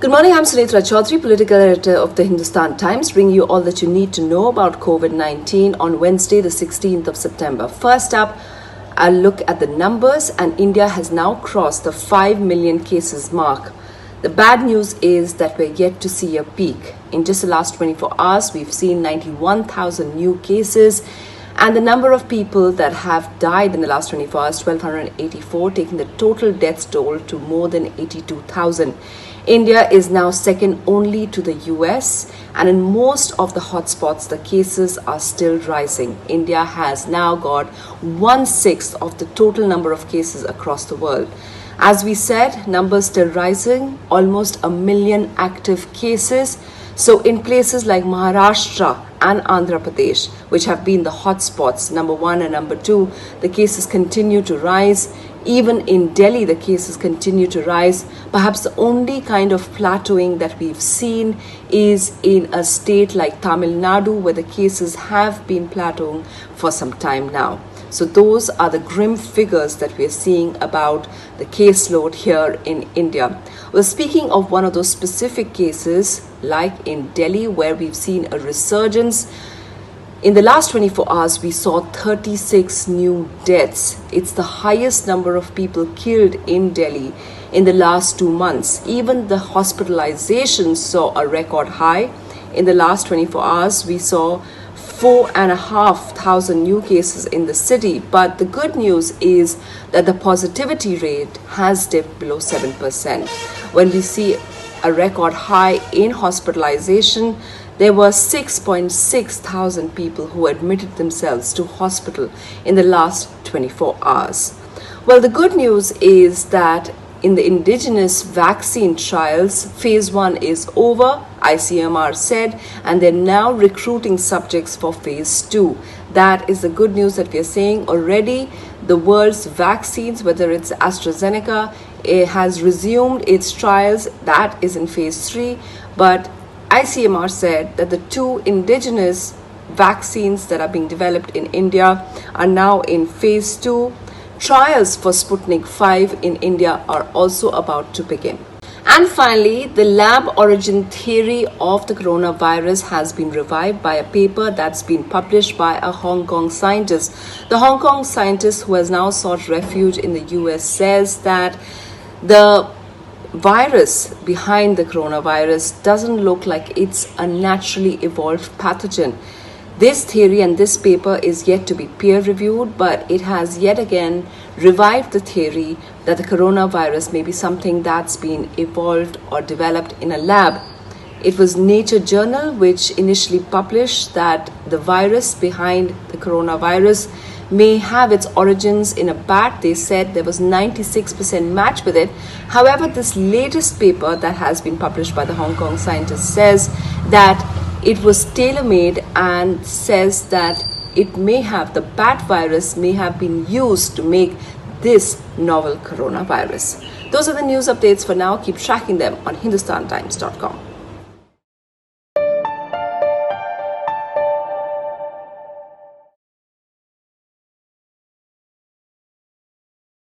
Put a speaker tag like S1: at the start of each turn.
S1: Good morning, I'm Sunetra Choudhury, political editor of the Hindustan Times, bringing you all that you need to know about COVID-19 on Wednesday, the 16th of September. First up, I'll look at the numbers, and India has now crossed the 5 million cases mark. The bad news is that we're yet to see a peak. In just the last 24 hours, we've seen 91,000 new cases, and the number of people that have died in the last 24 hours, 1,284, taking the total death toll to more than 82,000. India is now second only to the US, and in most of the hotspots, the cases are still rising. India has now got 1/6 of the total number of cases across the world. As we said, numbers still rising, almost 1 million active cases. So in places like Maharashtra and Andhra Pradesh, which have been the hotspots, number 1 and number 2, the cases continue to rise. Even in Delhi, the cases continue to rise. Perhaps the only kind of plateauing that we've seen is in a state like Tamil Nadu, where the cases have been plateauing for some time now. So those are the grim figures that we're seeing about the caseload here in India. Well, speaking of one of those specific cases, like in Delhi, where we've seen a resurgence, in the last 24 hours, we saw 36 new deaths. It's the highest number of people killed in Delhi in the last 2 months. Even the hospitalizations saw a record high. In the last 24 hours, we saw 4,500 new cases in the city. But the good news is that the positivity rate has dipped below 7%. When we see a record high in hospitalization, there were 6.6 thousand people who admitted themselves to hospital in the last 24 hours. Well, the good news is that in the indigenous vaccine trials, phase 1 is over, ICMR said, and they're now recruiting subjects for phase 2. That is the good news that we're saying already. The world's vaccines, whether it's AstraZeneca, it has resumed its trials. That is in phase 3, but ICMR said that the 2 indigenous vaccines that are being developed in India are now in phase 2. Trials for Sputnik V in India are also about to begin. And finally, the lab origin theory of the coronavirus has been revived by a paper that's been published by a Hong Kong scientist. The Hong Kong scientist, who has now sought refuge in the US, says that the virus behind the coronavirus doesn't look like it's a naturally evolved pathogen. This theory and this paper is yet to be peer reviewed, but it has yet again revived the theory that the coronavirus may be something that's been evolved or developed in a lab. It was Nature Journal which initially published that the virus behind the coronavirus may have its origins in a bat. They said there was 96% match with it. However, this latest paper that has been published by the Hong Kong scientist says that it was tailor-made and says that it may have, the bat virus may have been used to make this novel coronavirus. Those are the news updates for now. Keep tracking them on HindustanTimes.com.